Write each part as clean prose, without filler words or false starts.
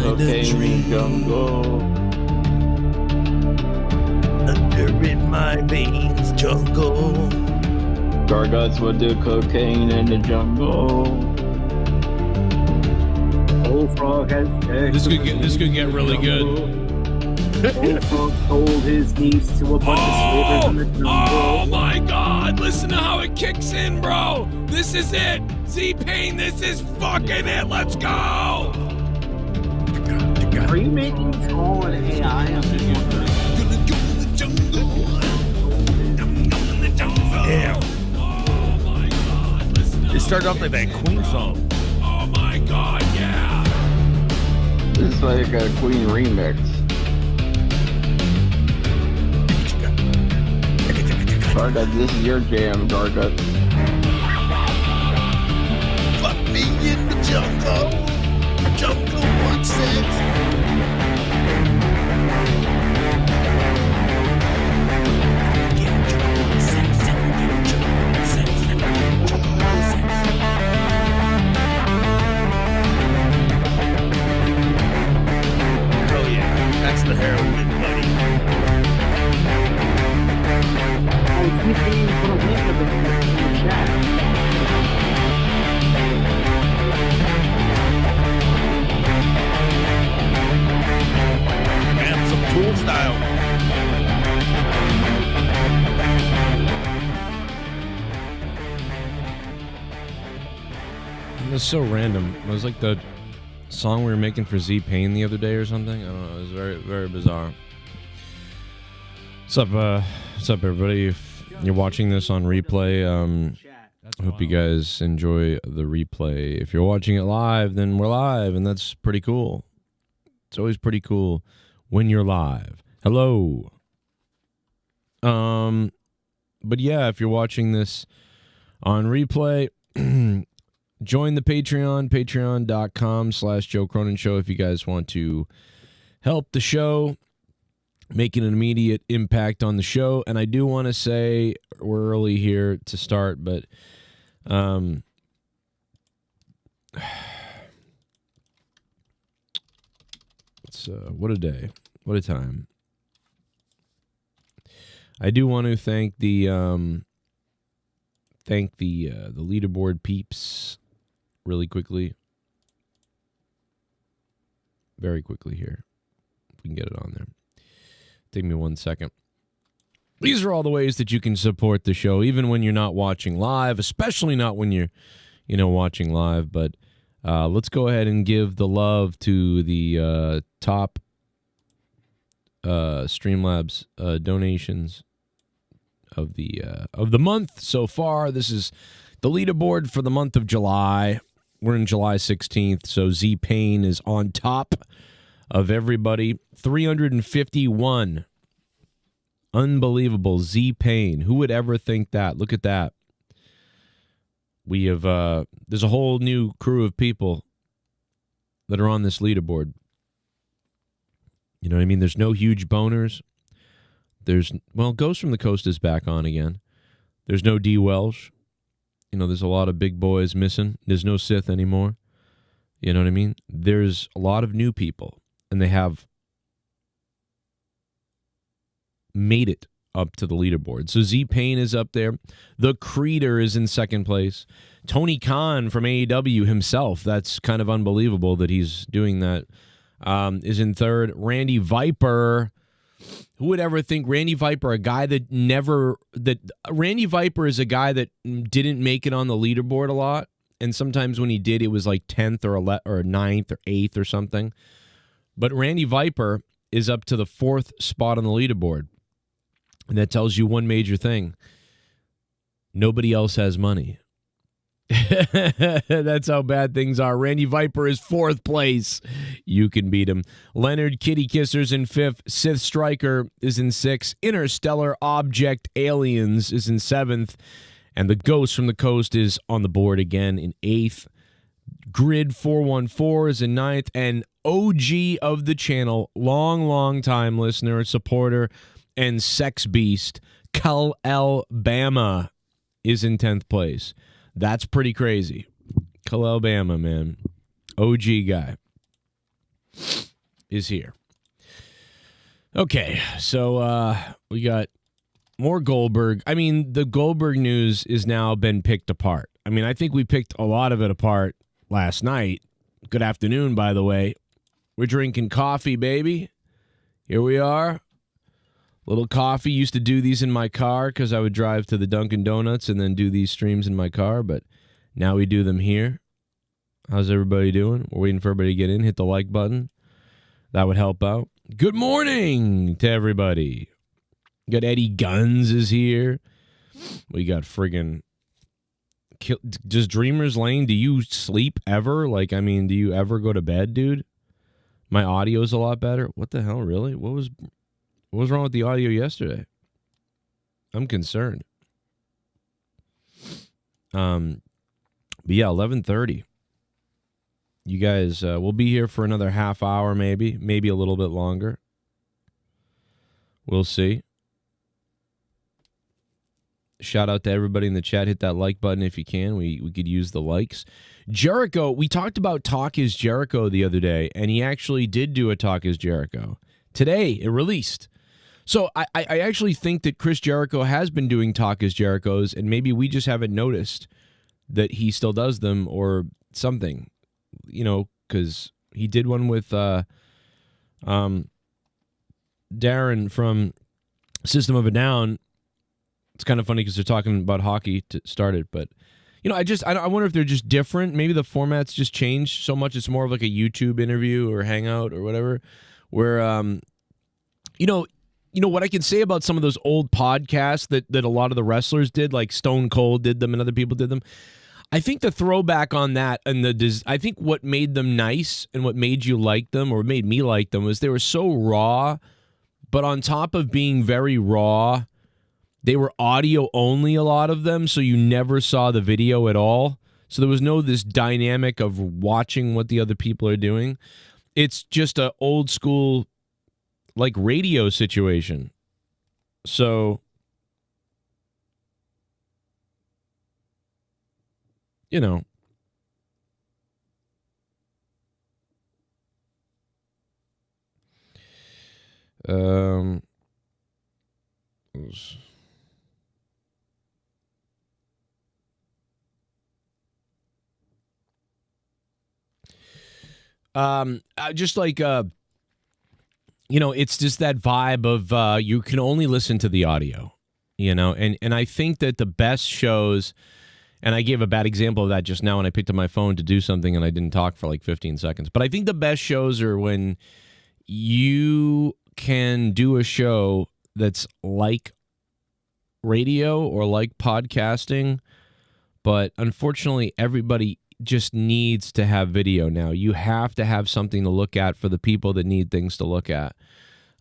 cocaine in the jungle. Under in my veins, jungle. Garguts would do cocaine in the jungle. Bullfrog has This could get really good. Bullfrog sold his niece to a bunch of slavers in the jungle. Oh my God! Listen to how it kicks in, bro. This is it. Z-Pain, this is fucking it. Let's go. Are you making this all an AI on this one? Yeah. Oh my God! Listen to It started off like that Queen song. Oh my God! Yeah. This is like a Queen remix. Gargut, this is your jam, Gargut. Fuck me in the jungle. Jungle 1-6. Oh yeah, that's the heroin, buddy. He's being put a link of it in the chat. Man, some Tool style. It was so random. It was like the song we were making for Z-Pain the other day or something. I don't know. It was very, very bizarre. What's up, everybody? If you're watching this on replay, I hope you guys enjoy the replay. If you're watching it live, then we're live, and that's pretty cool. It's always pretty cool when you're live. Hello. But yeah, if you're watching this on replay, join the Patreon, patreon.com/Joe Cronin Show if you guys want to help the show, making an immediate impact on the show. And I do want to say, we're early here to start, but it's what a day, what a time. I do want to thank the leaderboard peeps really quickly, very quickly here. If we can get it on there. Take me 1 second. These are all the ways that you can support the show, even when you're not watching live, especially not when you're, watching live. But let's go ahead and give the love to the top Streamlabs donations of the month so far. This is the leaderboard for the month of July. We're in July 16th, so Z-Pain is on top of everybody. 351. Unbelievable. Z-Pain. Who would ever think that? Look at that. We have there's a whole new crew of people that are on this leaderboard. You know what I mean? There's no huge boners. Ghost from the Coast is back on again. There's no D. Welsh. There's a lot of big boys missing. There's no Sith anymore. You know what I mean? There's a lot of new people, and they have made it up to the leaderboard. So Z-Pain is up there. The Creeder is in second place. Tony Khan from AEW himself, that's kind of unbelievable that he's doing that, is in third. Randy Viper. Who would ever think Randy Viper, Randy Viper is a guy that didn't make it on the leaderboard a lot, and sometimes when he did, it was like 10th or 9th or 8th or something. But Randy Viper is up to the 4th spot on the leaderboard, and that tells you one major thing. Nobody else has money. That's how bad things are. Randy Viper is 4th place. You can beat him. Leonard Kitty Kissers in 5th. Sith Striker is in 6th. Interstellar Object Aliens is in 7th. And the Ghost from the Coast is on the board again in 8th. Grid 414 is in 9th. And OG of the channel, long time listener, supporter, and sex beast, Cal Alabama is in 10th place. That's pretty crazy. Cal Alabama, man. OG guy. is here. Okay, so we got more Goldberg. I mean, the Goldberg news is now been picked apart. I mean, I think we picked a lot of it apart last night. Good afternoon, by the way. We're drinking coffee, baby. Here we are. Little coffee. Used to do these in my car because I would drive to the Dunkin' Donuts and then do these streams in my car, but now we do them here. How's everybody doing? We're waiting for everybody to get in. Hit the like button. That would help out. Good morning to everybody. Got Eddie Guns is here. We got friggin' does Dreamers Lane, do you sleep ever? Like, I mean, do you ever go to bed, dude? My audio's a lot better. What the hell, really? What was wrong with the audio yesterday? I'm concerned. But yeah, 11:30. You guys, we'll be here for another half hour, maybe a little bit longer. We'll see. Shout out to everybody in the chat. Hit that like button if you can. We could use the likes. Jericho, we talked about Talk is Jericho the other day, and he actually did do a Talk is Jericho. Today, it released. So I actually think that Chris Jericho has been doing Talk is Jerichos, and maybe we just haven't noticed that he still does them or something. You know, because he did one with Darren from System of a Down. It's kind of funny because they're talking about hockey to start it, but you know, I wonder if they're just different. Maybe the format's just changed so much. It's more of like a YouTube interview or hangout or whatever. Where you know what I can say about some of those old podcasts that a lot of the wrestlers did, like Stone Cold did them and other people did them. I think the throwback on that and I think what made them nice and what made you like them or made me like them was they were so raw, but on top of being very raw, they were audio only, a lot of them, so you never saw the video at all. So there was no this dynamic of watching what the other people are doing. It's just a old school like radio situation. So you know, just like you know, it's just that vibe of you can only listen to the audio, you know, and I think that the best shows, and I gave a bad example of that just now when I picked up my phone to do something and I didn't talk for like 15 seconds, but I think the best shows are when you can do a show that's like radio or like podcasting, but unfortunately everybody just needs to have video now. You have to have something to look at for the people that need things to look at.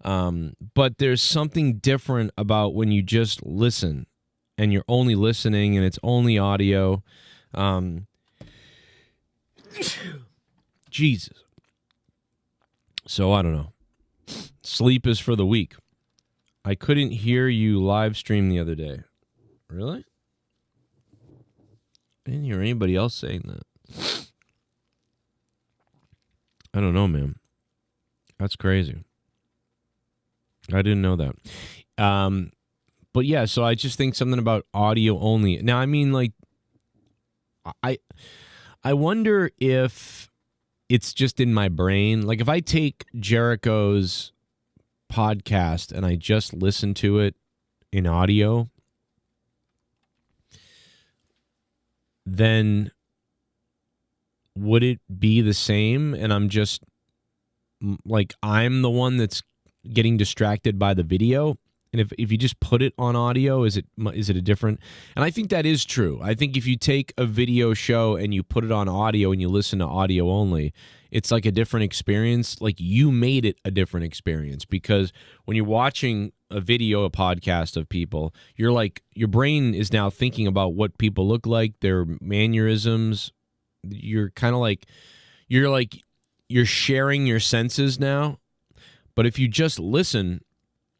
But there's something different about when you just listen and you're only listening and it's only audio. Jesus. So I don't know. Sleep is for the weak. I couldn't hear you live stream the other day. Really? I didn't hear anybody else saying that. I don't know, man. That's crazy. I didn't know that. But yeah, so I just think something about audio only. Now, I mean, like, I wonder if it's just in my brain. Like, if I take Jericho's podcast and I just listen to it in audio, then would it be the same? And I'm just like, I'm the one that's getting distracted by the video. And if you just put it on audio, is it a different? And I think that is true. I think if you take a video show and you put it on audio and you listen to audio only, it's like a different experience. Like, you made it a different experience, because when you're watching a video, a podcast of people, you're like, your brain is now thinking about what people look like, their mannerisms. You're kind of like, you're sharing your senses now. But if you just listen,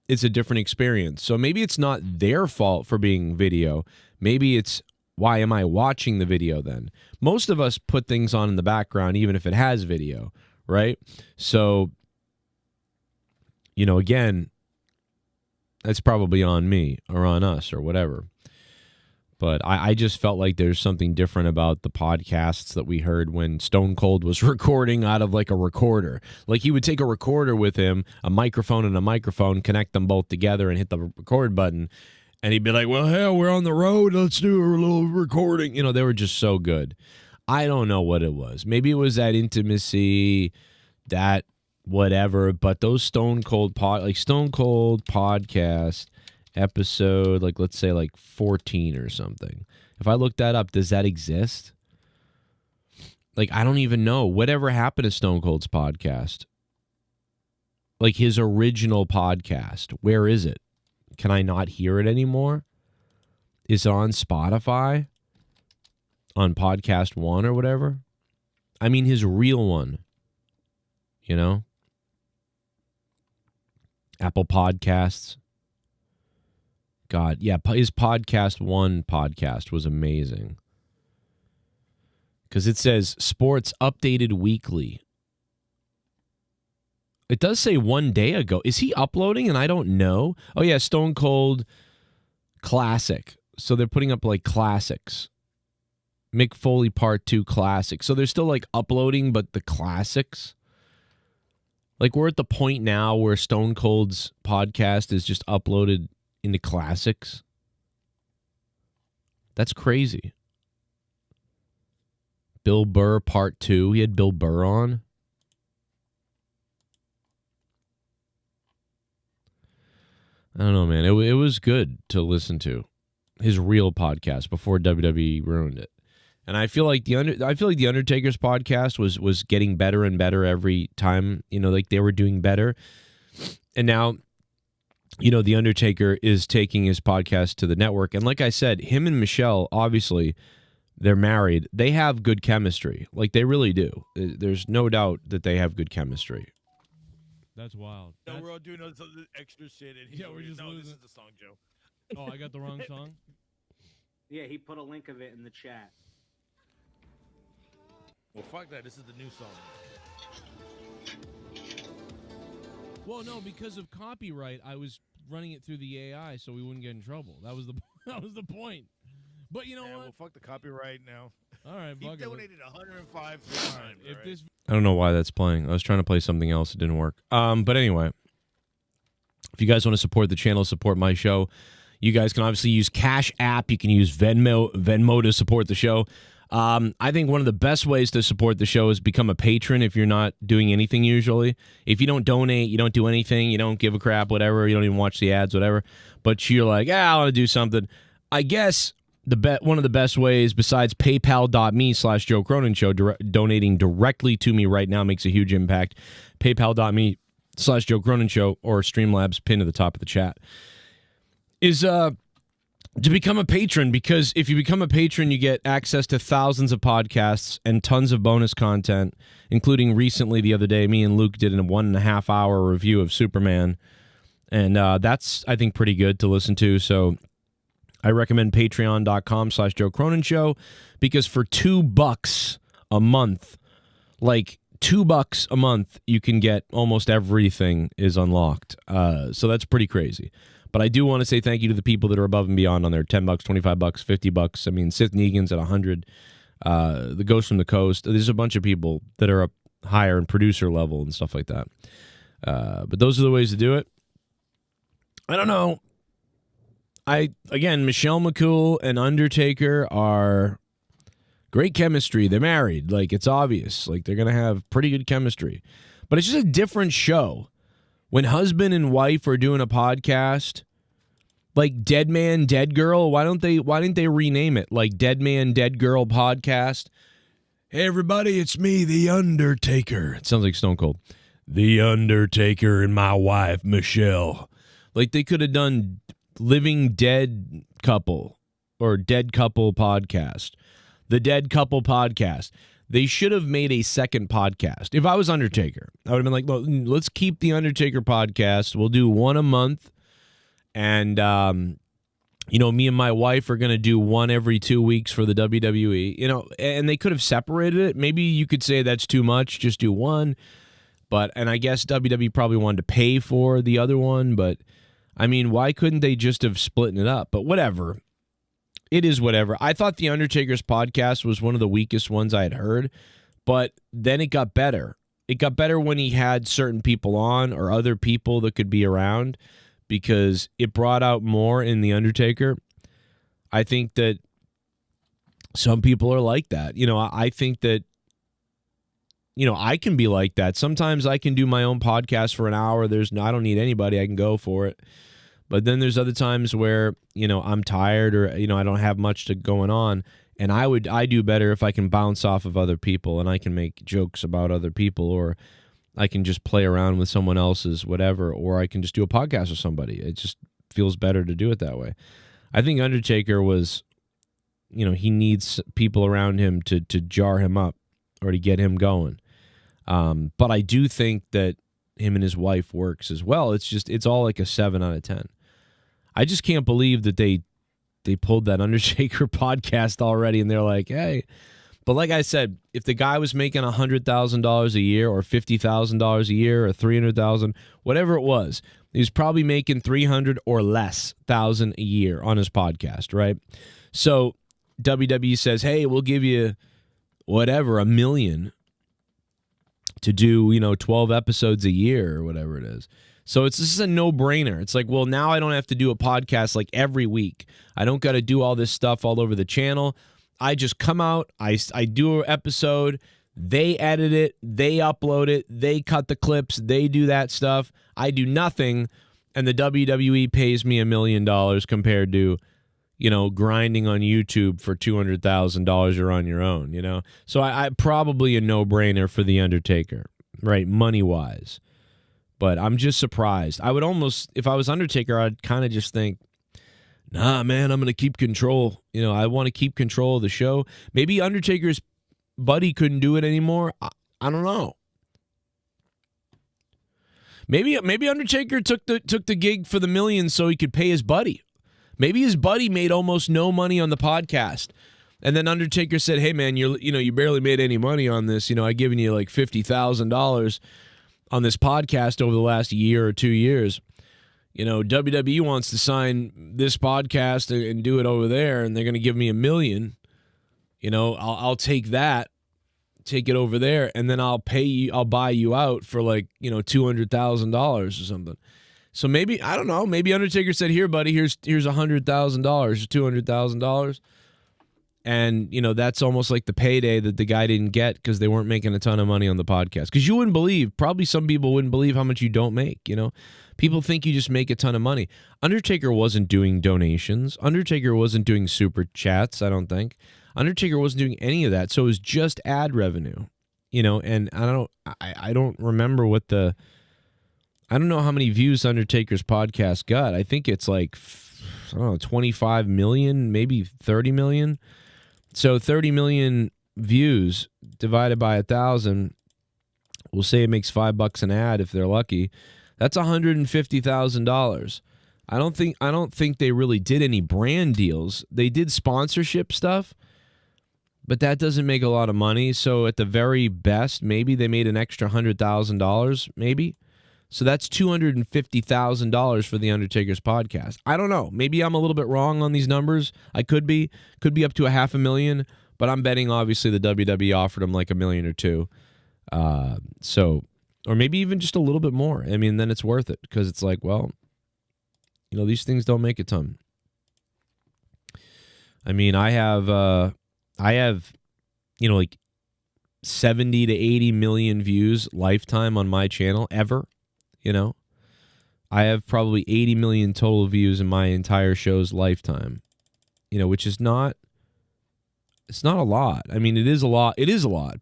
it's a different experience. So maybe it's not their fault for being video. Maybe it's, why am I watching the video then? Most of us put things on in the background, even if it has video, right? So again, that's probably on me or on us or whatever. But I just felt like there's something different about the podcasts that we heard when Stone Cold was recording out of like a recorder. Like he would take a recorder with him, a microphone and a microphone, connect them both together and hit the record button. And he'd be like, well, hell, we're on the road. Let's do a little recording. They were just so good. I don't know what it was. Maybe it was that intimacy, that whatever. But those Stone Cold podcast episode, like let's say like 14 or something. If I look that up, does that exist? Like, I don't even know. Whatever happened to Stone Cold's podcast? Like his original podcast. Where is it? Can I not hear it anymore? Is it on Spotify? On Podcast One or whatever? I mean his real one. Apple Podcasts. God, yeah, his Podcast One podcast was amazing. Because it says sports updated weekly. It does say 1 day ago. Is he uploading and I don't know? Oh, yeah, Stone Cold Classic. So they're putting up like classics. Mick Foley Part 2 Classic. So they're still like uploading, but the classics. Like we're at the point now where Stone Cold's podcast is just uploaded into classics. That's crazy. Bill Burr Part 2. He had Bill Burr on. I don't know, man. It was good to listen to. His real podcast before WWE ruined it. And I feel like the Undertaker's podcast was getting better and better every time, like they were doing better. And now the Undertaker is taking his podcast to the network. And like I said, him and Michelle, obviously, they're married. They have good chemistry. Like, they really do. There's no doubt that they have good chemistry. That's wild. No, we're all doing all this other extra shit. And we're just losing. This is the song, Joe. Oh, I got the wrong song? Yeah, he put a link of it in the chat. Well, fuck that. This is the new song. Well, no, because of copyright, I was running it through the AI so we wouldn't get in trouble. That was the point. But you know what? Well, fuck the copyright now. All right, he fuck donated 105 times. If this, I don't know why that's playing. I was trying to play something else. It didn't work. But anyway, if you guys want to support the channel, support my show, you guys can obviously use Cash App. You can use Venmo to support the show. I think one of the best ways to support the show is become a patron if you're not doing anything usually. If you don't donate, you don't do anything, you don't give a crap, whatever, you don't even watch the ads, whatever, but you're like, I want to do something. I guess one of the best ways besides paypal.me/Joe Cronin Show, donating directly to me right now makes a huge impact. Paypal.me/Joe Cronin Show or Streamlabs pinned to the top of the chat is to become a patron, because if you become a patron, you get access to thousands of podcasts and tons of bonus content, including recently the other day, me and Luke did a 1.5 hour review of Superman. And that's, I think, pretty good to listen to. So I recommend patreon.com/Joe Cronin Show, because for $2 a month, like $2 a month, you can get almost everything is unlocked. So that's pretty crazy. But I do want to say thank you to the people that are above and beyond on there. $10, $25, $50. I mean, Sith Negan's at 100. The Ghost from the Coast. There's a bunch of people that are up higher in producer level and stuff like that. But those are the ways to do it. I don't know. Again, Michelle McCool and Undertaker are great chemistry. They're married. Like, it's obvious. Like, they're going to have pretty good chemistry. But it's just a different show. When husband and wife are doing a podcast, like Dead Man, Dead Girl, why didn't they rename it like Dead Man, Dead Girl Podcast? Hey, everybody, it's me, The Undertaker. It sounds like Stone Cold. The Undertaker and my wife, Michelle. Like, they could have done Living Dead Couple or Dead Couple Podcast. The Dead Couple Podcast. They should have made a second podcast. If I was Undertaker, I would have been like, well, let's keep the Undertaker podcast. We'll do one a month. And, me and my wife are going to do one every 2 weeks for the WWE. And they could have separated it. Maybe you could say that's too much. Just do one. and I guess WWE probably wanted to pay for the other one, but I mean, why couldn't they just have split it up? But whatever. It is whatever. I thought The Undertaker's podcast was one of the weakest ones I had heard, but then it got better. It got better when he had certain people on or other people that could be around because it brought out more in The Undertaker. I think that some people are like that. I think that I can be like that. Sometimes I can do my own podcast for an hour. I don't need anybody. I can go for it. But then there's other times where, I'm tired or, I don't have much going on. And I do better if I can bounce off of other people and I can make jokes about other people, or I can just play around with someone else's whatever, or I can just do a podcast with somebody. It just feels better to do it that way. I think Undertaker was, he needs people around him to jar him up or to get him going. But I do think that him and his wife works as well. It's all like a 7 out of 10. I just can't believe that they pulled that Undertaker podcast already and they're like, hey. But like I said, if the guy was making $100,000 a year or $50,000 a year or $300,000, whatever it was, he was probably making $300,000 or less a year on his podcast, right? So WWE says, hey, we'll give you whatever, $1 million to do, 12 episodes a year or whatever it is. So this is a no-brainer. It's like, well, now I don't have to do a podcast like every week. I don't got to do all this stuff all over the channel. I just come out, I do an episode, they edit it, they upload it, they cut the clips, they do that stuff. I do nothing, and the WWE pays me $1 million compared to, grinding on YouTube for $200,000 you're on your own, So I probably a no-brainer for The Undertaker, right, money-wise. But I'm just surprised. I would almost, if I was Undertaker, I'd kind of just think, nah, man, I'm going to keep control. I want to keep control of the show. Maybe Undertaker's buddy couldn't do it anymore. I don't know. Maybe Undertaker took the gig for the millions so he could pay his buddy. Maybe his buddy made almost no money on the podcast. And then Undertaker said, hey, man, you barely made any money on this. I've given you like $50,000 on this podcast over the last year or 2 years. WWE wants to sign this podcast and do it over there, and they're going to give me $1 million. I'll take that, take it over there, and then I'll pay you. I'll buy you out for like $200,000 or something. So maybe, I don't know. Maybe Undertaker said, "Here, buddy, here's $100,000, $200,000." And, that's almost like the payday that the guy didn't get because they weren't making a ton of money on the podcast. Because you wouldn't believe, probably some people wouldn't believe how much you don't make, People think you just make a ton of money. Undertaker wasn't doing donations. Undertaker wasn't doing super chats, I don't think. Undertaker wasn't doing any of that. So it was just ad revenue, and I don't remember I don't know how many views Undertaker's podcast got. I think it's like, 25 million, maybe 30 million. So 30 million views divided by 1,000, we'll say it makes $5 an ad if they're lucky. That's $150,000. I don't think they really did any brand deals. They did sponsorship stuff, but that doesn't make a lot of money. So at the very best, maybe they made an extra $100,000, maybe. So that's $250,000 for The Undertaker's podcast. I don't know. Maybe I'm a little bit wrong on these numbers. I could be up to $500,000, but I'm betting obviously the WWE offered him like $1 million or $2 million. Or maybe even just a little bit more. I mean, then it's worth it because it's like, well, these things don't make a ton. I mean, I have like 70 to 80 million views lifetime on my channel ever. I have probably 80 million total views in my entire show's lifetime, which is not, it's not a lot. I mean, it is a lot,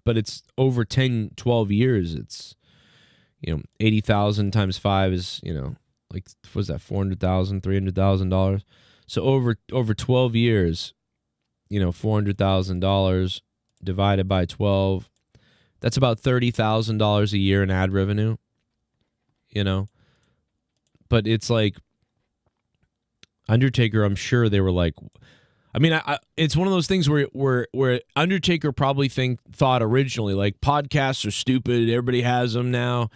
but it's over 10, 12 years. It's, 80,000 times 5 is, like, what was that, $400,000, $300,000? So over 12 years, $400,000 divided by 12, that's about $30,000 a year in ad revenue. But it's like Undertaker, I'm sure they were like, I mean, it's one of those things where Undertaker probably thought originally, like, podcasts are stupid. Everybody has them now.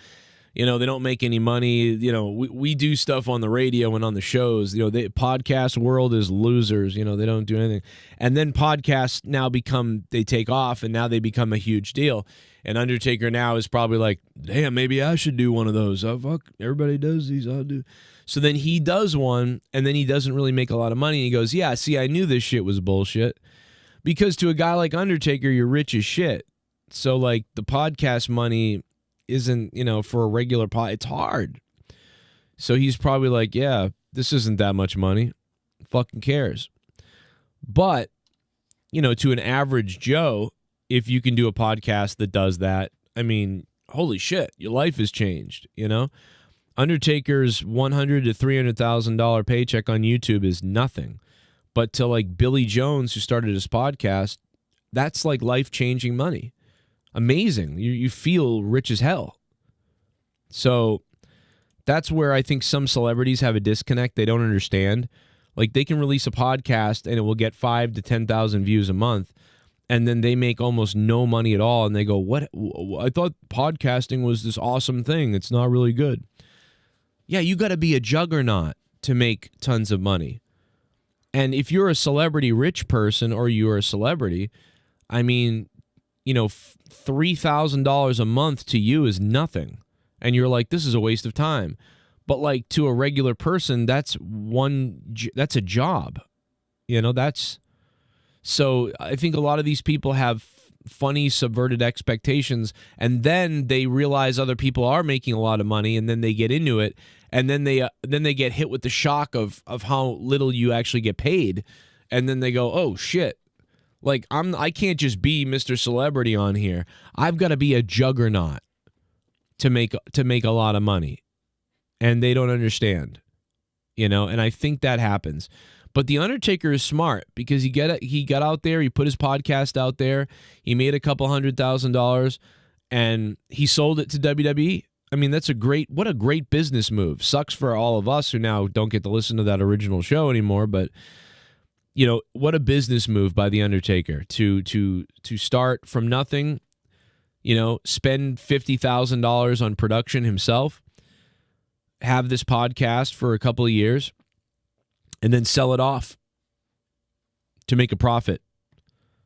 You know, they don't make any money. You know, we do stuff on the radio and on the shows. You know, the podcast world is losers. You know, they don't do anything. And then podcasts now they take off, and now they become a huge deal. And Undertaker now is probably like, damn, maybe I should do one of those. Oh, fuck, everybody does these. I'll do. So then he does one, and then he doesn't really make a lot of money. He goes, yeah, see, I knew this shit was bullshit. Because to a guy like Undertaker, you're rich as shit. So, like, the podcast money isn't, you know, for a regular pod, it's hard. So he's probably like, yeah, this isn't that much money. Fucking cares. But, you know, to an average Joe, if you can do a podcast that does that, I mean, holy shit, your life has changed, you know? Undertaker's $100,000 to $300,000 paycheck on YouTube is nothing. But to, like, Billy Jones, who started his podcast, that's like life-changing money. Amazing. You feel rich as hell. So that's where I think some celebrities have a disconnect. They don't understand. Like, they can release a podcast and it will get 5,000 to 10,000 views a month, and then they make almost no money at all, and they go, what? I thought podcasting was this awesome thing. It's not really good. Yeah, you got to be a juggernaut to make tons of money. And if you're a celebrity rich person, or you're a celebrity, I mean, you know, $3,000 a month to you is nothing. And you're like, this is a waste of time. But, like, to a regular person, that's a job. You know, so I think a lot of these people have funny, subverted expectations, and then they realize other people are making a lot of money, and then they get into it, and then they get hit with the shock of how little you actually get paid, and then they go, oh shit, like I can't just be Mr. Celebrity on here. I've got to be a juggernaut to make a lot of money, and they don't understand, you know. And I think that happens. But The Undertaker is smart, because he got out there, he put his podcast out there, he made a couple $100,000, and he sold it to WWE. I mean, what a great business move. Sucks for all of us who now don't get to listen to that original show anymore, but, you know, what a business move by The Undertaker to start from nothing, you know, spend $50,000 on production himself, have this podcast for a couple of years, and then sell it off to make a profit.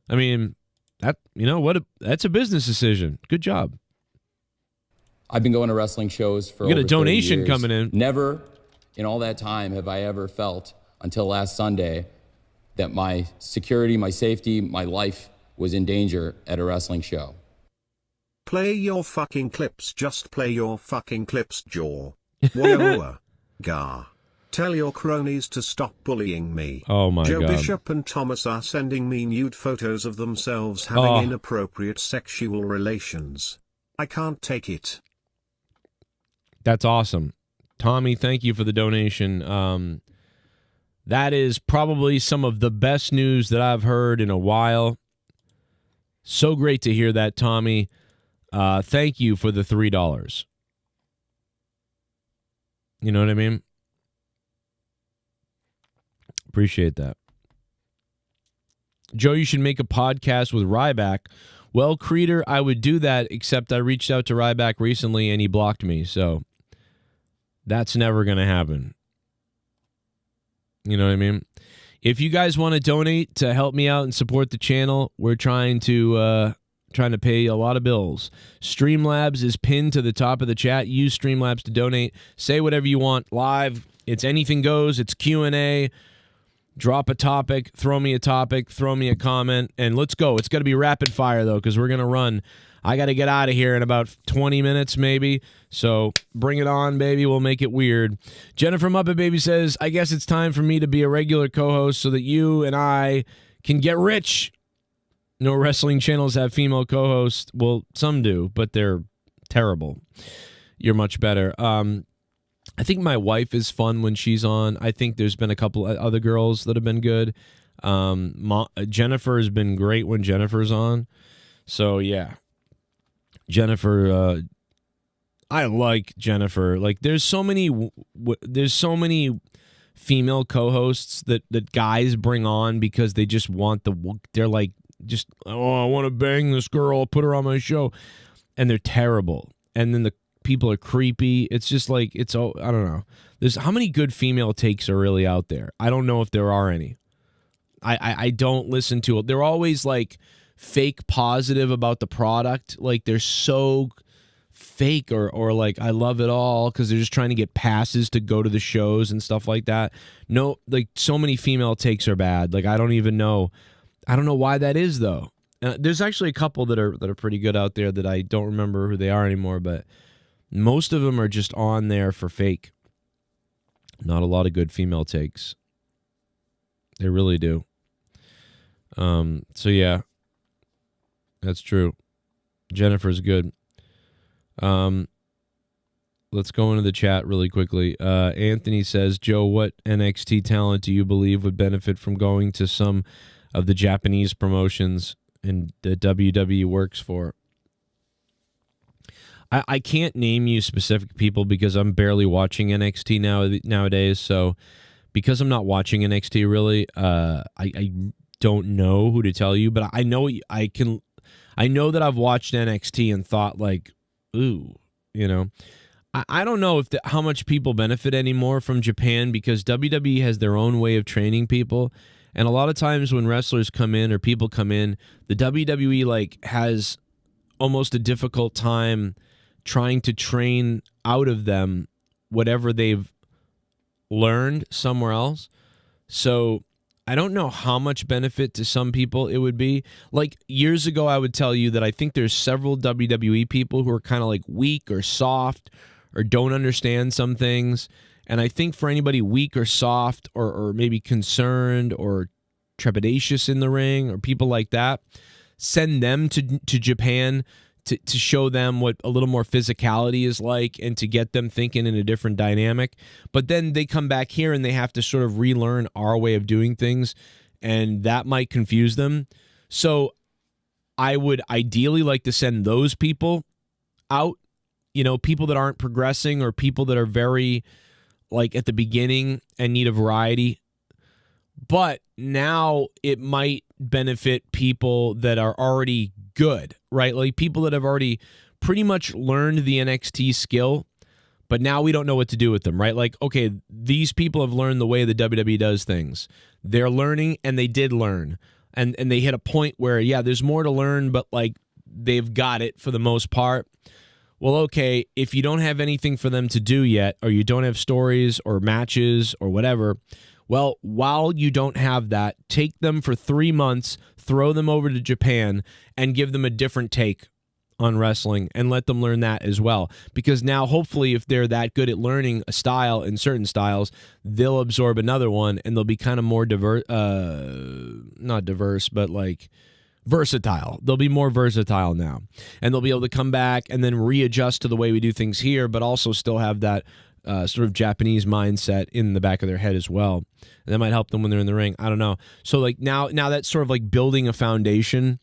I mean, that's a business decision. Good job. I've been going to wrestling shows for you got over a donation 30 years. coming in. Never in all that time have I ever felt, until last Sunday, that my security, my safety, my life was in danger at a wrestling show. Play your fucking clips. Just play your fucking clips, Jaw. Whoa, Gar. Tell your cronies to stop bullying me. Oh my Joe God. Bishop and Thomas are sending me nude photos of themselves having inappropriate sexual relations. I can't take it. That's awesome. Tommy, thank you for the donation. That is probably some of the best news that I've heard in a while. So great to hear that, Tommy. Thank you for the $3. You know what I mean? Appreciate that. Joe, you should make a podcast with Ryback. Well, Creeder, I would do that, except I reached out to Ryback recently and he blocked me, so that's never going to happen. You know what I mean? If you guys want to donate to help me out and support the channel, we're trying to pay a lot of bills. Streamlabs is pinned to the top of the chat. Use Streamlabs to donate. Say whatever you want live. It's anything goes. It's Q&A. Drop a topic, throw me a comment, and let's go. It's got to be rapid fire, though, because we're going to run. I got to get out of here in about 20 minutes, maybe. So bring it on, baby. We'll make it weird. Jennifer Muppet Baby says, I guess it's time for me to be a regular co-host so that you and I can get rich. No wrestling channels have female co-hosts. Well, some do, but they're terrible. You're much better. I think my wife is fun when she's on. I think there's been a couple other girls that have been good. Jennifer has been great when Jennifer's on. So, yeah. Jennifer, I like Jennifer. Like, there's so many female co-hosts that guys bring on because they just want they're like, just, oh, I want to bang this girl, I'll put her on my show. And they're terrible. And then the people are creepy. It's just like, I don't know. How many good female takes are really out there? I don't know if there are any. I don't listen to it. They're always like fake positive about the product. Like they're so fake or like, I love it all because they're just trying to get passes to go to the shows and stuff like that. No, like so many female takes are bad. Like I don't know why that is though. There's actually a couple that are pretty good out there that I don't remember who they are anymore, but most of them are just on there for fake. Not a lot of good female takes. They really do. So yeah, that's true. Jennifer's good. Let's go into the chat really quickly. Anthony says, Joe, what NXT talent do you believe would benefit from going to some of the Japanese promotions and the WWE works for? I can't name you specific people because I'm barely watching NXT nowadays. So because I'm not watching NXT really, I don't know who to tell you, but I know that I've watched NXT and thought like, ooh, you know. I don't know if how much people benefit anymore from Japan because WWE has their own way of training people. And a lot of times when wrestlers come in or people come in, the WWE like has almost a difficult time trying to train out of them whatever they've learned somewhere else. So I don't know how much benefit to some people it would be. Like years ago, I would tell you that I think there's several WWE people who are kind of like weak or soft or don't understand some things. And I think for anybody weak or soft or maybe concerned or trepidatious in the ring or people like that, send them to Japan to show them what a little more physicality is like and to get them thinking in a different dynamic. But then they come back here and they have to sort of relearn our way of doing things, and that might confuse them. So I would ideally like to send those people out, you know, people that aren't progressing or people that are very like at the beginning and need a variety. But now it might benefit people that are already good, right? Like people that have already pretty much learned the NXT skill, but now we don't know what to do with them, right? Like, okay, these people have learned the way the WWE does things. They're learning, and they did learn. And they hit a point where, yeah, there's more to learn, but like they've got it for the most part. Well, okay, if you don't have anything for them to do yet, or you don't have stories or matches or whatever, well, while you don't have that, take them for 3 months, throw them over to Japan, and give them a different take on wrestling and let them learn that as well. Because now, hopefully, if they're that good at learning a style in certain styles, they'll absorb another one, and they'll be kind of more not diverse, but like versatile. They'll be more versatile now. And they'll be able to come back and then readjust to the way we do things here, but also still have that sort of Japanese mindset in the back of their head as well. And that might help them when they're in the ring. I don't know. So like now that's sort of like building a foundation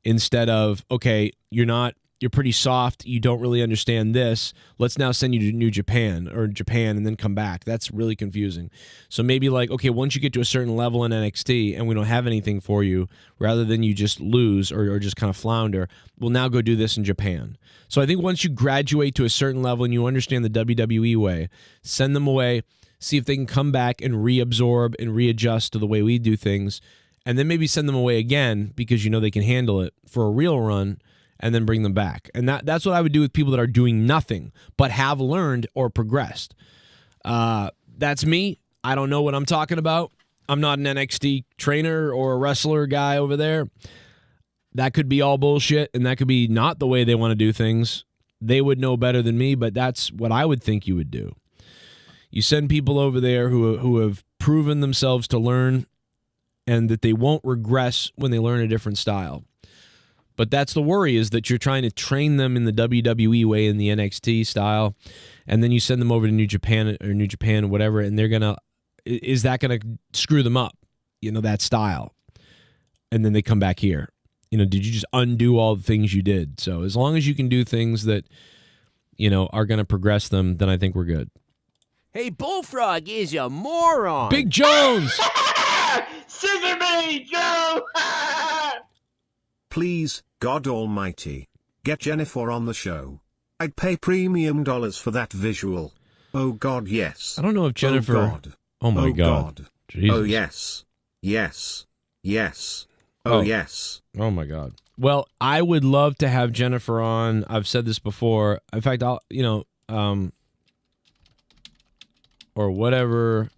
instead of, okay, you're pretty soft, you don't really understand this, let's now send you to New Japan or Japan and then come back. That's really confusing. So maybe like, okay, once you get to a certain level in NXT and we don't have anything for you, rather than you just lose or just kind of flounder, we'll now go do this in Japan. So I think once you graduate to a certain level and you understand the WWE way, send them away, see if they can come back and reabsorb and readjust to the way we do things, and then maybe send them away again because you know they can handle it for a real run, and then bring them back. And that's what I would do with people that are doing nothing but have learned or progressed. That's me. I don't know what I'm talking about. I'm not an NXT trainer or a wrestler guy over there. That could be all bullshit, and that could be not the way they want to do things. They would know better than me, but that's what I would think you would do. You send people over there who have proven themselves to learn and that they won't regress when they learn a different style. But that's the worry, is that you're trying to train them in the WWE way, in the NXT style, and then you send them over to New Japan or whatever, and is that going to screw them up, you know, that style? And then they come back here. You know, did you just undo all the things you did? So as long as you can do things that, you know, are going to progress them, then I think we're good. Hey, Bullfrog is a moron. Big Jones. Scissor me, Joe! Please, God Almighty, get Jennifer on the show. I'd pay premium dollars for that visual. Oh God, yes. I don't know if Jennifer. Oh God. Oh my Oh God. Jesus. Oh yes. Yes. Yes. Oh yes. Oh my God. Well, I would love to have Jennifer on. I've said this before. In fact, I'll, or whatever.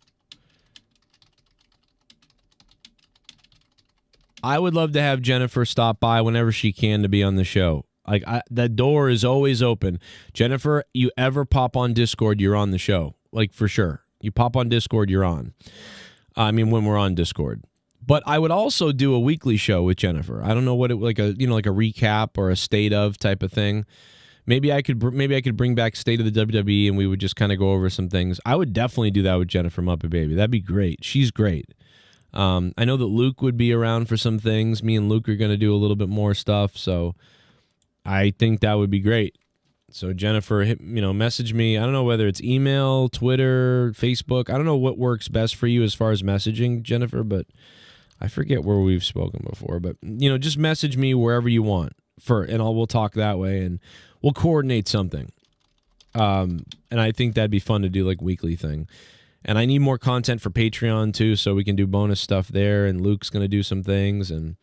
I would love to have Jennifer stop by whenever she can to be on the show. Like, that door is always open. Jennifer, you ever pop on Discord, you're on the show. Like, for sure. You pop on Discord, you're on. I mean, when we're on Discord. But I would also do a weekly show with Jennifer. I don't know what it like a recap or a state of type of thing. Maybe I could bring back State of the WWE and we would just kind of go over some things. I would definitely do that with Jennifer Muppet Baby. That'd be great. She's great. I know that Luke would be around for some things. Me and Luke are going to do a little bit more stuff, so I think that would be great. So Jennifer, message me. I don't know whether it's email, Twitter, Facebook. I don't know what works best for you as far as messaging, Jennifer, but I forget where we've spoken before. But just message me wherever you want and we'll talk that way and we'll coordinate something. And I think that'd be fun to do, like weekly thing. And I need more content for Patreon too, so we can do bonus stuff there. And Luke's going to do some things, and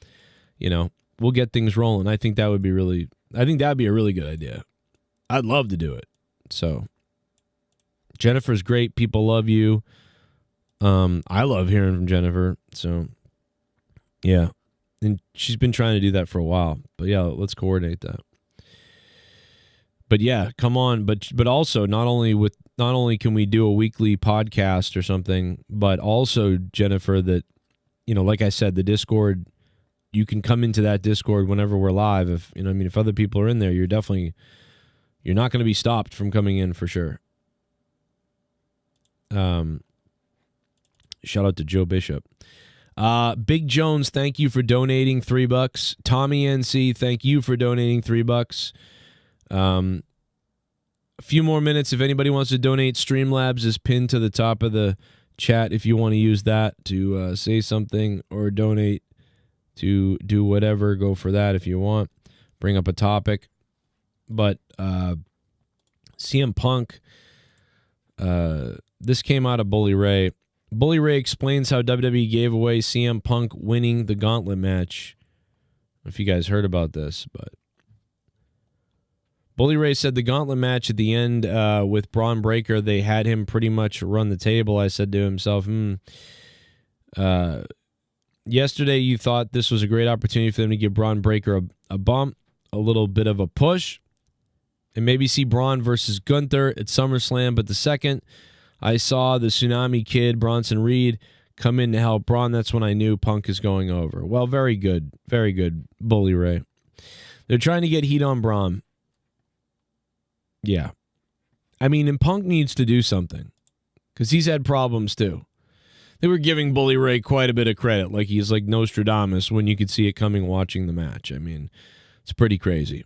we'll get things rolling. I think that'd be a really good idea. I'd love to do it. So Jennifer's great. People love you. I love hearing from Jennifer. So yeah, and she's been trying to do that for a while. But yeah, let's coordinate that. But yeah, come on. But also not only can we do a weekly podcast or something, but also, Jennifer, that, like I said, the Discord, you can come into that Discord whenever we're live. If other people are in there, you're not going to be stopped from coming in for sure. Shout out to Joe Bishop. Big Jones, thank you for donating $3. Tommy NC, thank you for donating $3. A few more minutes. If anybody wants to donate, Streamlabs is pinned to the top of the chat if you want to use that to say something or donate to do whatever. Go for that if you want. Bring up a topic. But CM Punk, this came out of Bully Ray. Bully Ray explains how WWE gave away CM Punk winning the gauntlet match. I don't know if you guys heard about this, but Bully Ray said the gauntlet match at the end with Braun Breaker, they had him pretty much run the table. I said to himself, yesterday you thought this was a great opportunity for them to give Braun Breaker a bump, a little bit of a push, and maybe see Braun versus Gunther at SummerSlam. But the second I saw the Tsunami Kid, Bronson Reed, come in to help Braun, that's when I knew Punk is going over. Well, very good, Bully Ray. They're trying to get heat on Braun. Yeah. I mean, and Punk needs to do something because he's had problems too. They were giving Bully Ray quite a bit of credit, like he's like Nostradamus when you could see it coming watching the match. I mean, it's pretty crazy.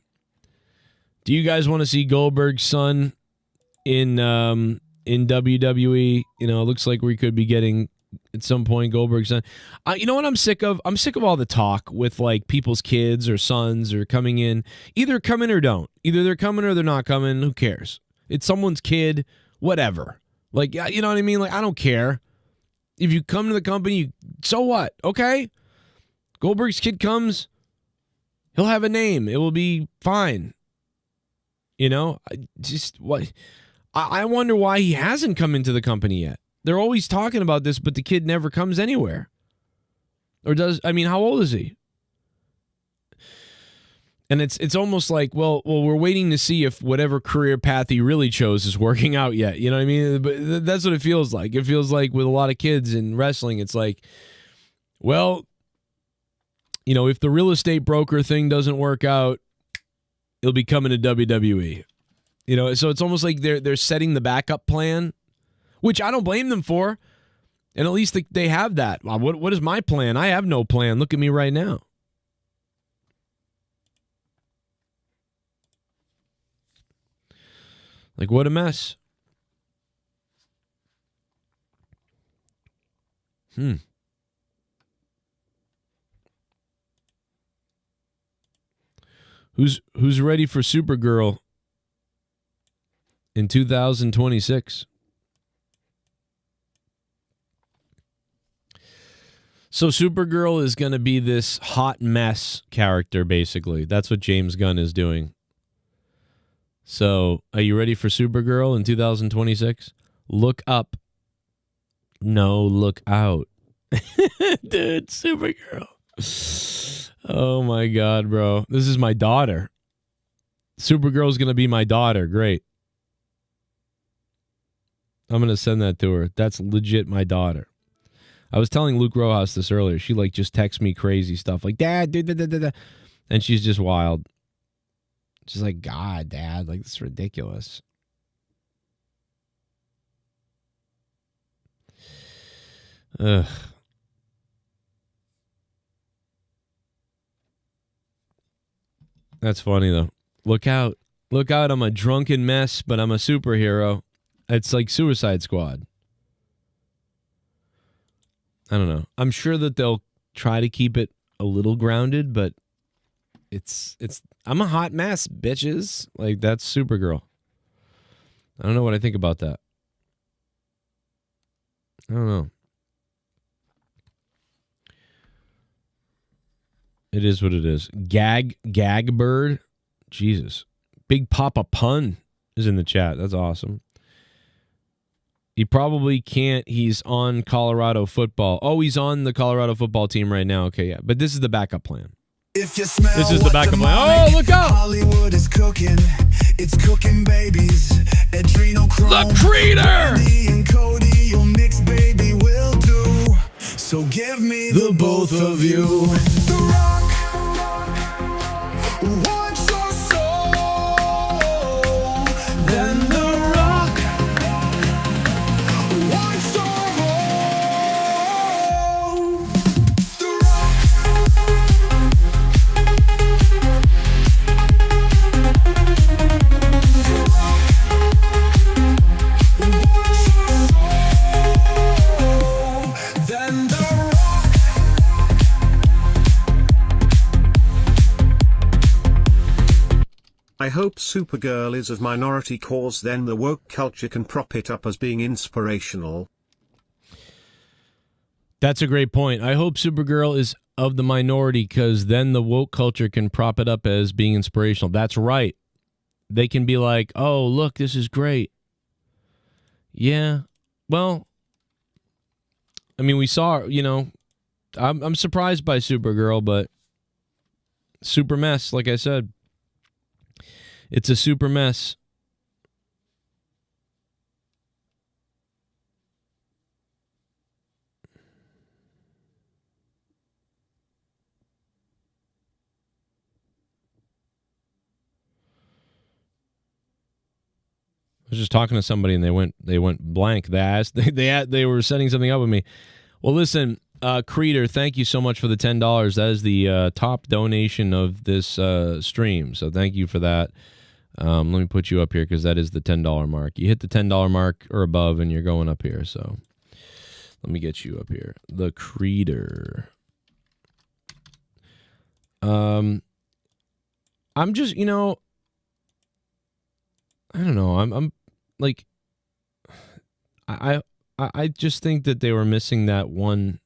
Do you guys want to see Goldberg's son in WWE? It looks like we could be getting at some point Goldberg's son. You know what I'm sick of? I'm sick of all the talk with like people's kids or sons or coming in. Either come in or don't. Either they're coming or they're not coming. Who cares? It's someone's kid, whatever. Like, you know what I mean? Like, I don't care. If you come to the company, so what? Okay? Goldberg's kid comes, he'll have a name. It will be fine. I wonder why he hasn't come into the company yet. They're always talking about this, but the kid never comes anywhere. Or does, how old is he? And it's almost like, well, we're waiting to see if whatever career path he really chose is working out yet. You know what I mean? But that's what it feels like. It feels like with a lot of kids in wrestling, it's like, well, if the real estate broker thing doesn't work out, he'll be coming to WWE. So it's almost like they're setting the backup plan, which I don't blame them for. And at least they have that. What is my plan? I have no plan. Look at me right now. Like, what a mess. Who's ready for Supergirl in 2026? So Supergirl is going to be this hot mess character, basically. That's what James Gunn is doing. So, are you ready for Supergirl in 2026? Look up. No, look out. Dude, Supergirl. Oh my God, bro. This is my daughter. Supergirl's going to be my daughter. Great. I'm going to send that to her. That's legit my daughter. I was telling Luke Rojas this earlier. She like just texts me crazy stuff like, Dad, and she's just wild. She's like, God, Dad, like, this is ridiculous. Ugh. That's funny, though. Look out. Look out, I'm a drunken mess, but I'm a superhero. It's like Suicide Squad. I don't know. I'm sure that they'll try to keep it a little grounded, but it's I'm a hot mess, bitches. Like, that's Supergirl. I don't know what I think about that. I don't know. It is what it is. Gag bird. Jesus. Big Papa Pun is in the chat. That's awesome. He probably can't. He's on Colorado football. Oh, he's on the Colorado football team right now. Okay, yeah. But this is the backup plan. If you smell This is the backup plan. Oh, look out! Hollywood is cooking. It's cooking babies. Adrenochrome. The Creator! Andy and Cody, your mix, baby, will do. So give me the both of you. The Rock. Wants your soul. Then The Rock. Wants your home. The Rock. Then The Rock. I hope Supergirl is of minority cause, then the woke culture can prop it up as being inspirational. That's a great point. I hope Supergirl is of the minority because then the woke culture can prop it up as being inspirational. That's right. They can be like, oh, look, this is great. Yeah. Well, I mean, we saw, you know, I'm surprised by Supergirl, but super mess, like I said. It's a super mess. I was just talking to somebody and they went blank. They were setting something up with me. Well, listen, Creator, thank you so much for the $10. That is the top donation of this stream. So thank you for that. Let me put you up here because that is the $10 mark. You hit the $10 mark or above and you're going up here. So let me get you up here. The Creator. I'm just, you know, I don't know. I'm like, I just think that they were missing that one,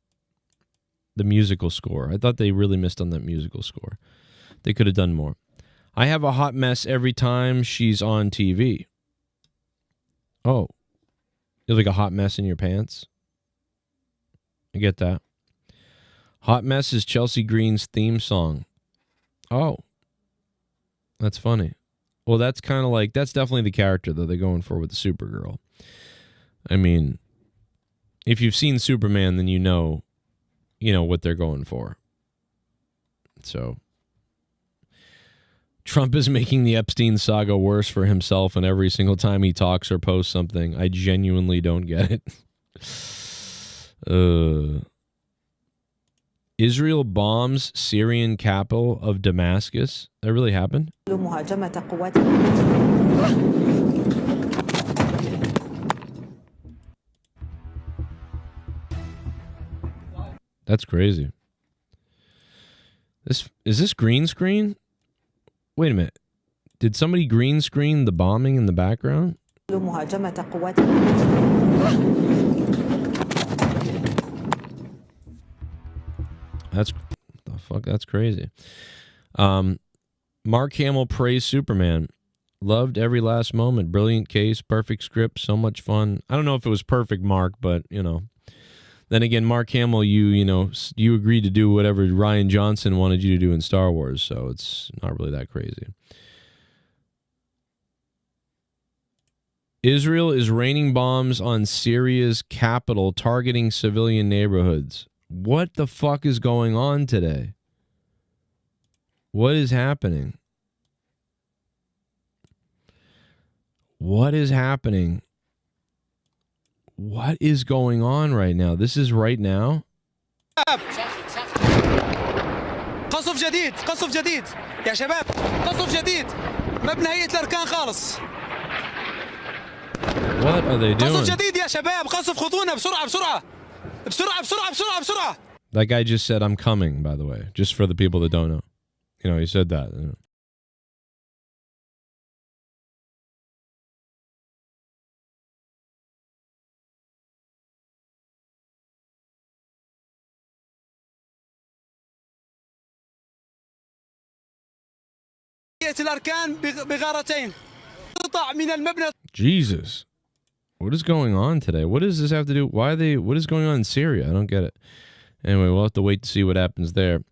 the musical score. I thought they really missed on that musical score. They could have done more. I have a hot mess every time she's on TV. Oh, you have like a hot mess in your pants? I get that. Hot Mess is Chelsea Green's theme song. Oh, that's funny. Well, that's kind of like, that's definitely the character that they're going for with the Supergirl. I mean, if you've seen Superman, then you know what they're going for. So, Trump is making the Epstein saga worse for himself, and every single time he talks or posts something, I genuinely don't get it. Israel bombs Syrian capital of Damascus. That really happened? That's crazy. Is this green screen? Wait a minute. Did somebody green screen the bombing in the background? That's the fuck. That's crazy. Mark Hamill praised Superman. Loved every last moment. Brilliant case. Perfect script. So much fun. I don't know if it was perfect, Mark, but you know. Then again, Mark Hamill, you agreed to do whatever Rian Johnson wanted you to do in Star Wars, so it's not really that crazy. Israel is raining bombs on Syria's capital, targeting civilian neighborhoods. What the fuck is going on today? What is happening? What is happening? What is going on right now? This is right now? قصف جديد قصف جديد يا شباب قصف جديد مبنى هيئة الأركان خالص. What are they doing? قصف جديد يا شباب قصف خذونا بسرعة بسرعة بسرعة بسرعة بسرعة بسرعة. That guy just said, I'm coming, by the way, just for the people that don't know. You know, he said that. هيئة الأركان بغارتين قطع من المبنى. Jesus. What is going on today? What does this have to do? What is going on in Syria? I don't get it. Anyway, we'll have to wait to see what happens there.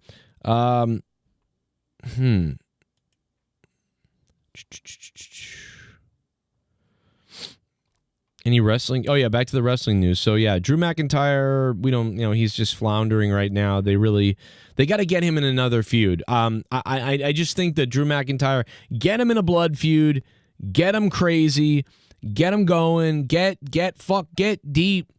Any wrestling? Oh, yeah, back to the wrestling news. So, yeah, Drew McIntyre, he's just floundering right now. They got to get him in another feud. I just think that Drew McIntyre, get him in a blood feud, get him crazy, get him going, get deep.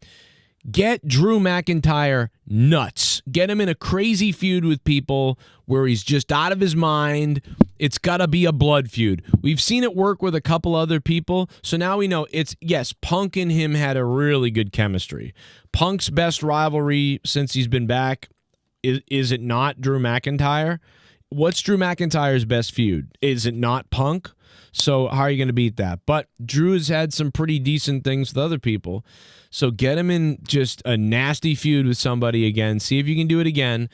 Get Drew McIntyre nuts. Get him in a crazy feud with people where he's just out of his mind. It's got to be a blood feud. We've seen it work with a couple other people, so now we know yes, Punk and him had a really good chemistry. Punk's best rivalry since he's been back, is it not Drew McIntyre? What's Drew McIntyre's best feud? Is it not Punk? So how are you going to beat that? But Drew has had some pretty decent things with other people. So get him in just a nasty feud with somebody again. See if you can do it again.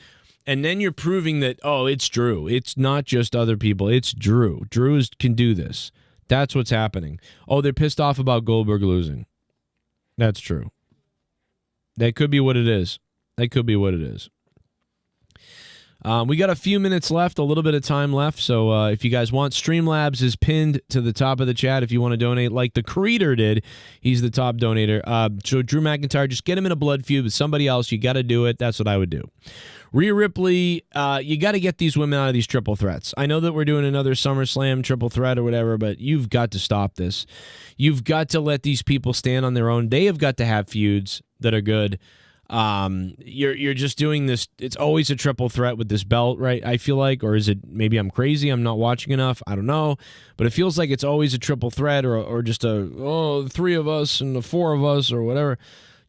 And then you're proving that, it's Drew. It's not just other people. It's Drew. Drew can do this. That's what's happening. Oh, they're pissed off about Goldberg losing. That's true. That could be what it is. We got a few minutes left, a little bit of time left. So if you guys want, Streamlabs is pinned to the top of the chat if you want to donate like the Creator did. He's the top donator. So Drew McIntyre, just get him in a blood feud with somebody else. You got to do it. That's what I would do. Rhea Ripley, you got to get these women out of these triple threats. I know that we're doing another SummerSlam triple threat or whatever, but you've got to stop this. You've got to let these people stand on their own. They have got to have feuds that are good. You're just doing this. It's always a triple threat with this belt, right? I feel like, or is it maybe I'm crazy? I'm not watching enough. I don't know, but it feels like it's always a triple threat or just the three of us and the four of us or whatever.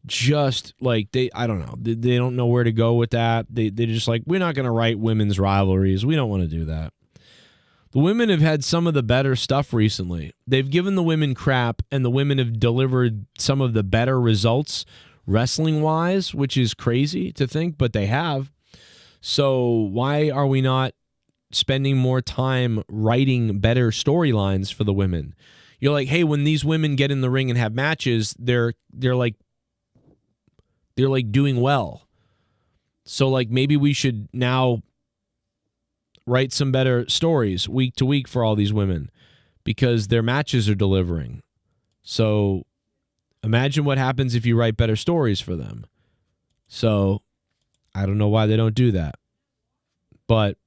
Just like I don't know. They don't know where to go with that. They're just like, we're not going to write women's rivalries. We don't want to do that. The women have had some of the better stuff recently. They've given the women crap, and the women have delivered some of the better results wrestling-wise, which is crazy to think, but they have. So why are we not spending more time writing better storylines for the women? You're like, hey, when these women get in the ring and have matches, they're like doing well. So like maybe we should now write some better stories week to week for all these women because their matches are delivering. So imagine what happens if you write better stories for them. So I don't know why they don't do that. But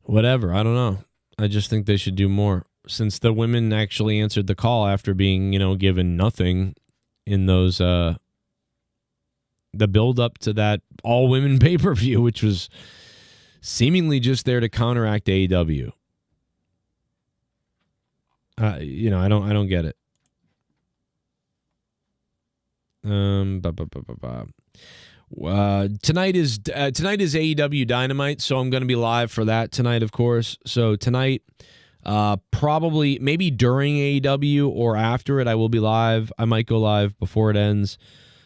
whatever, I don't know. I just think they should do more. Since the women actually answered the call after being, given nothing in those the build up to that all women pay-per-view, which was seemingly just there to counteract AEW. I don't get it. Tonight is AEW Dynamite, so I'm going to be live for that tonight, of course. So tonight, probably maybe during AEW or after it, I will be live. I might go live before it ends.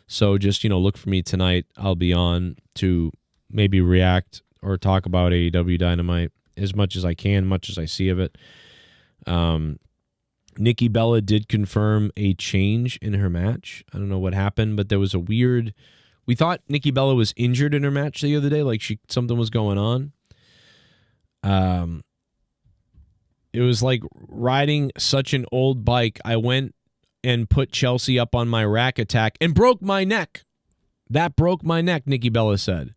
So just, look for me tonight. I'll be on to maybe react or talk about AEW Dynamite as much as I can, much as I see of it. Nikki Bella did confirm a change in her match. I don't know what happened, but there was a weird... We thought Nikki Bella was injured in her match the other day, like something was going on. It was like riding such an old bike. I went and put Chelsea up on my rack attack and broke my neck. That broke my neck, Nikki Bella said.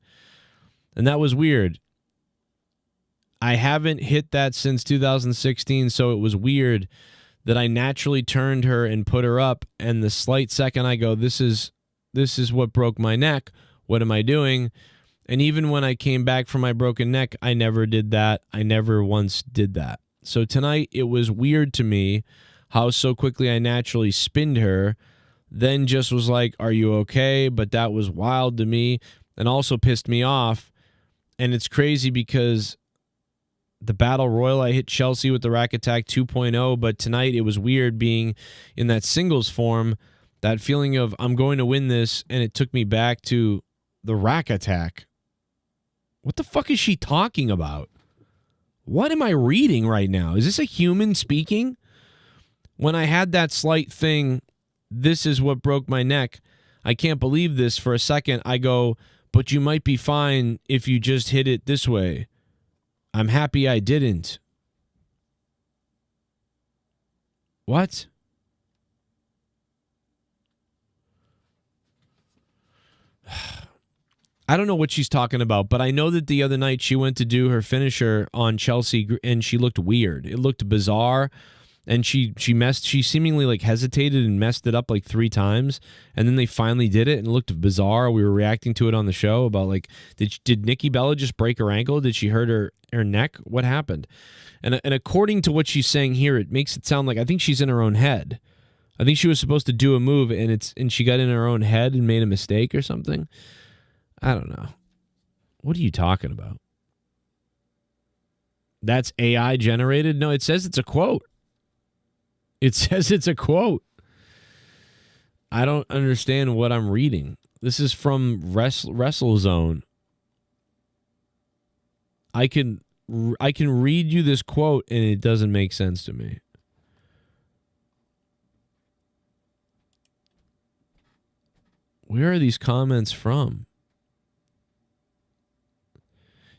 And that was weird. I haven't hit that since 2016, so it was weird that I naturally turned her and put her up, and the slight second I go, this is what broke my neck. What am I doing? And even when I came back from my broken neck, I never did that. I never once did that. So tonight, it was weird to me how so quickly I naturally spinned her, then just was like, are you okay? But that was wild to me and also pissed me off. And it's crazy because the Battle Royal, I hit Chelsea with the Rack Attack 2.0, but tonight it was weird being in that singles form. That feeling of I'm going to win this, and it took me back to the Rack Attack. What the fuck is she talking about? What am I reading right now? Is this a human speaking? When I had that slight thing, this is what broke my neck. I can't believe this. For a second, I go, but you might be fine if you just hit it this way. I'm happy I didn't. What? I don't know what she's talking about, but I know that the other night she went to do her finisher on Chelsea and she looked weird. It looked bizarre, and she seemingly like hesitated and messed it up like 3 times, and then they finally did it and it looked bizarre. We were reacting to it on the show about like, did Nikki Bella just break her ankle? Did she hurt her neck? What happened? And according to what she's saying here, it makes it sound like I think she's in her own head. I think she was supposed to do a move and she got in her own head and made a mistake or something. I don't know. What are you talking about? That's AI generated? No, it says it's a quote. It says it's a quote. I don't understand what I'm reading. This is from WrestleZone. I can read you this quote and it doesn't make sense to me. Where are these comments from?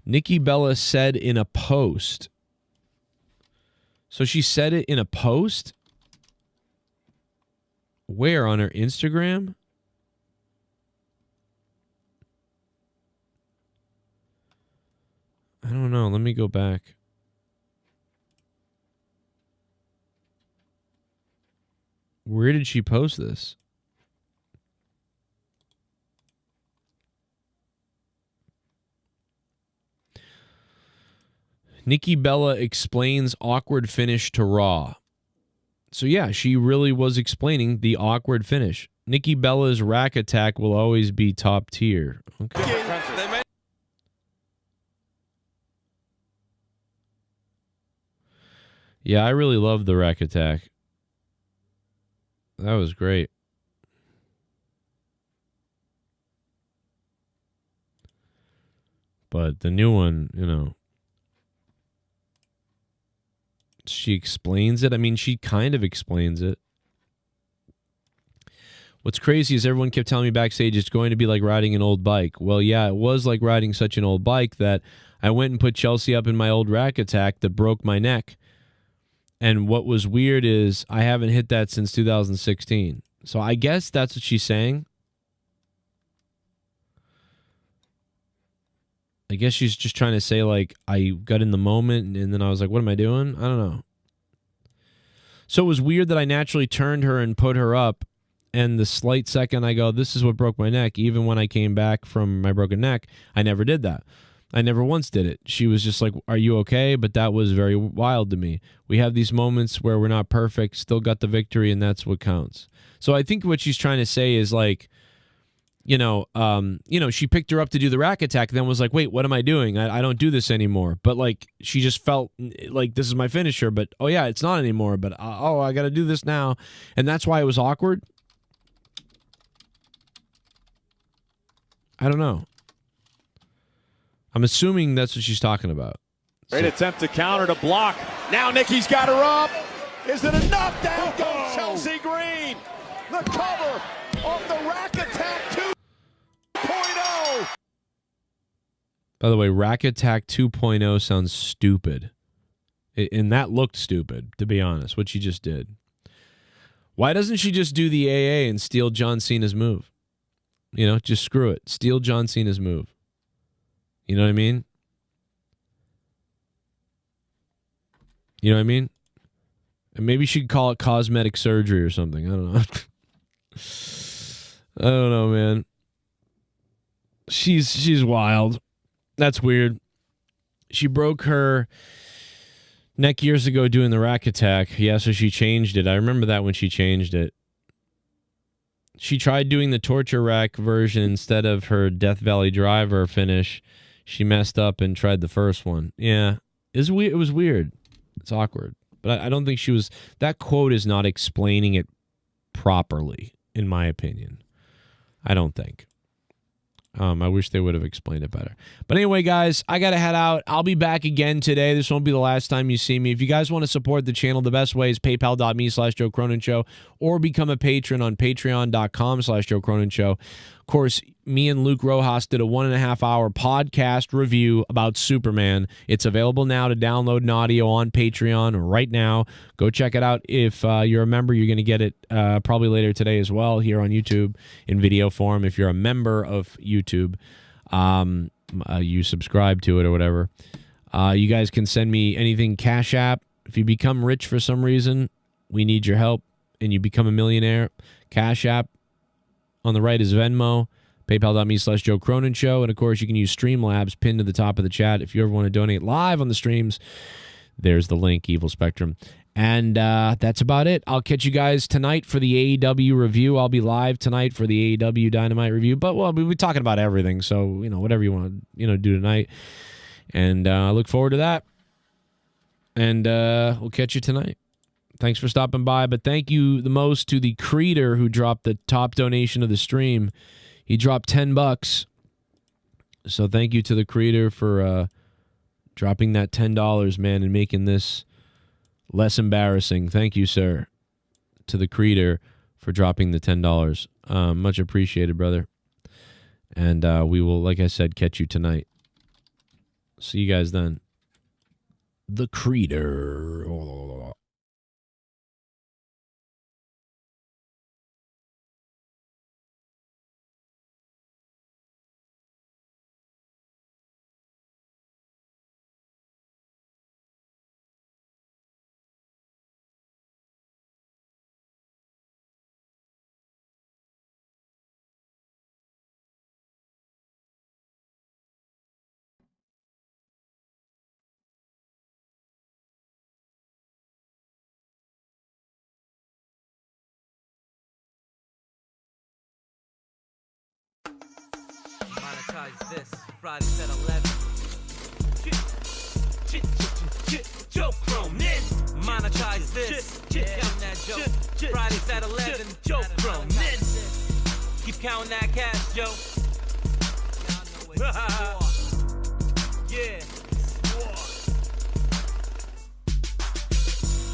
Nikki Bella said in a post. So she said it in a post? Where? On her Instagram? I don't know. Let me go back. Where did she post this? Nikki Bella explains awkward finish to Raw. So yeah, she really was explaining the awkward finish. Nikki Bella's rack attack will always be top tier. Okay. Yeah, I really love the rack attack. That was great. But the new one, you know, she explains it. I mean, she kind of explains it. What's crazy is everyone kept telling me backstage it's going to be like riding an old bike. Well, yeah, it was like riding such an old bike that I went and put Chelsea up in my old rack attack that broke my neck. And what was weird is I haven't hit that since 2016. So I guess that's what she's saying. I guess she's just trying to say, like, I got in the moment and then I was like, what am I doing? I don't know. So it was weird that I naturally turned her and put her up. And the slight second I go, this is what broke my neck. Even when I came back from my broken neck, I never did that. I never once did it. She was just like, are you okay? But that was very wild to me. We have these moments where we're not perfect, still got the victory, and that's what counts. So I think what she's trying to say is like, she picked her up to do the rack attack, then was like, wait, what am I doing? I don't do this anymore. But like, she just felt like this is my finisher, but oh yeah, it's not anymore. But I got to do this now. And that's why it was awkward. I don't know. I'm assuming that's what she's talking about. Great attempt to counter to block. Now Nikki's got her up. Is it enough? Down goes Chelsea Green. The cover off the rack attack 2.0. By the way, rack attack 2.0 sounds stupid. And that looked stupid, to be honest, what she just did. Why doesn't she just do the AA and steal John Cena's move? Just screw it. Steal John Cena's move. You know what I mean? You know what I mean? And maybe she could call it cosmetic surgery or something. I don't know. I don't know, man. She's wild. That's weird. She broke her neck years ago doing the rack attack. Yeah, so she changed it. I remember that when she changed it. She tried doing the torture rack version instead of her Death Valley Driver finish. She messed up and tried the first one. Yeah, it was weird. It's awkward. But I don't think she was... That quote is not explaining it properly, in my opinion. I don't think. I wish they would have explained it better. But anyway, guys, I got to head out. I'll be back again today. This won't be the last time you see me. If you guys want to support the channel, the best way is paypal.me/Joe Cronin Show or become a patron on patreon.com/Joe Cronin Show. Of course, me and Luke Rojas did a 1.5-hour podcast review about Superman. It's available now to download an audio on Patreon right now. Go check it out. If you're a member, you're going to get it probably later today as well here on YouTube in video form. If you're a member of YouTube, you subscribe to it or whatever. You guys can send me anything Cash App. If you become rich for some reason, we need your help, and you become a millionaire, Cash App. On the right is Venmo, paypal.me/Joe Cronin Show. And, of course, you can use Streamlabs pinned to the top of the chat. If you ever want to donate live on the streams, there's the link, Evil Spectrum. And that's about it. I'll catch you guys tonight for the AEW review. I'll be live tonight for the AEW Dynamite review. But, well, we'll be talking about everything. So, whatever you want to, do tonight. And I look forward to that. And we'll catch you tonight. Thanks for stopping by, but thank you the most to the Creator who dropped the top donation of the stream. He dropped $10. So thank you to the Creator for dropping that $10, man, and making this less embarrassing. Thank you, sir, to the Creator for dropping the $10. Much appreciated, brother. And we will, like I said, catch you tonight. See you guys then. The Creator. Monetize this Fridays at 11. Joe Cronin. Monetize this. Count that Joe. Fridays at 11. Joe Cronin. Keep counting that cash, Joe. Yeah.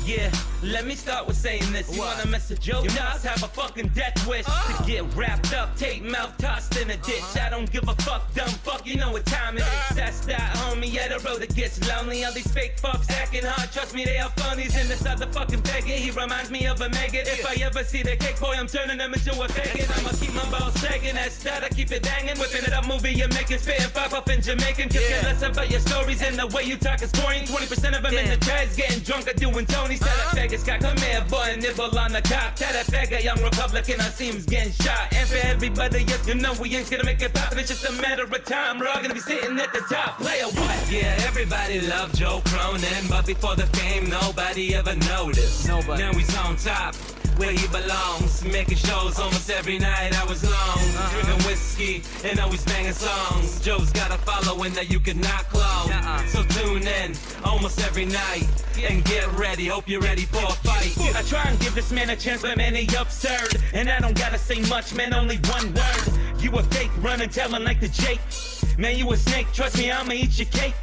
Yeah, let me start with saying this. You wanna mess with Joe? You must have a fucking death wish to get wrapped up, tape mouth tossed in a ditch. I don't give a fuck, dumb fuck, you know what time it is. That's that, homie, yeah, the road it gets lonely. All these fake fucks acting hard, trust me, they are phonies. And this other fucking faggot, he reminds me of a maggot. If I ever see the cake boy, I'm turning him into a faggot. I'ma keep my balls sagging, that's that, I keep it banging. Whipping it up, movie you're making, spitting fuck off in Jamaican. Could care less about your stories and the way you talk is boring. 20% of them in the jazz getting drunk or doing Tony. Please tell that faggot Scott, come here, boy, and nibble on the cop. Tell that faggot young Republican I see him's getting shot. And for everybody, yes, you know we ain't gonna make it pop. It's just a matter of time. We're all gonna be sitting at the top. Play a what? Yeah, everybody loved Joe Cronin, but before the fame, nobody ever noticed. Nobody. Now he's on top, where he belongs, making shows almost every night. I was long, drinking whiskey and always banging songs. Joe's got a following that you could not clone. So tune in almost every night and get ready. Hope you're ready for a fight. I try and give this man a chance, but man, he absurd. And I don't gotta say much, man, only one word. You a fake, running, telling like the Jake. Man, you a snake, trust me, I'ma eat your cake.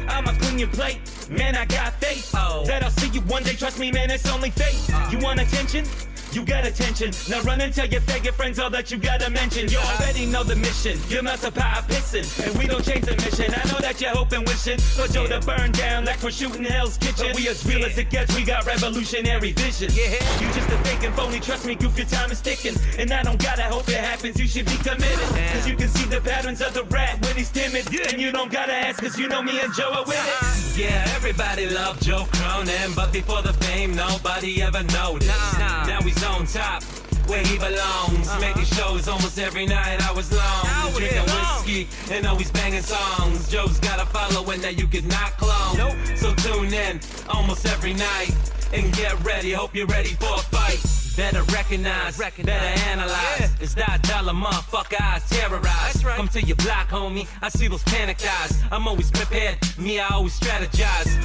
I'ma clean your plate, man, I got faith that I'll see you one day, trust me, man, it's only fate. You want attention? You got attention. Now run and tell your faggot friends all that you gotta mention. You already know the mission. Your mouth's a pie pissing, and we don't change the mission. I know that you're hoping, wishing for Joe to burn down like we're shooting Hell's Kitchen. But we as real as it gets, we got revolutionary vision. You just a fake and phony, trust me, goof, your time is ticking. And I don't gotta hope it happens, you should be committed. Cause you can see the patterns of the rat when he's timid. And you don't gotta ask, cause you know me and Joe are with it. Yeah, everybody loved Joe Cronin, but before the fame, nobody ever noticed. Now he's on top, where he belongs, making shows almost every night. I was long, drinking whiskey and always banging songs. Joe's got a following that you could not clone. So tune in almost every night and get ready. Hope you're ready for a fight. Better recognize, better analyze. It's that dollar motherfucker I terrorize. Come to your block, homie. I see those panic eyes. I'm always prepared. Me, I always strategize.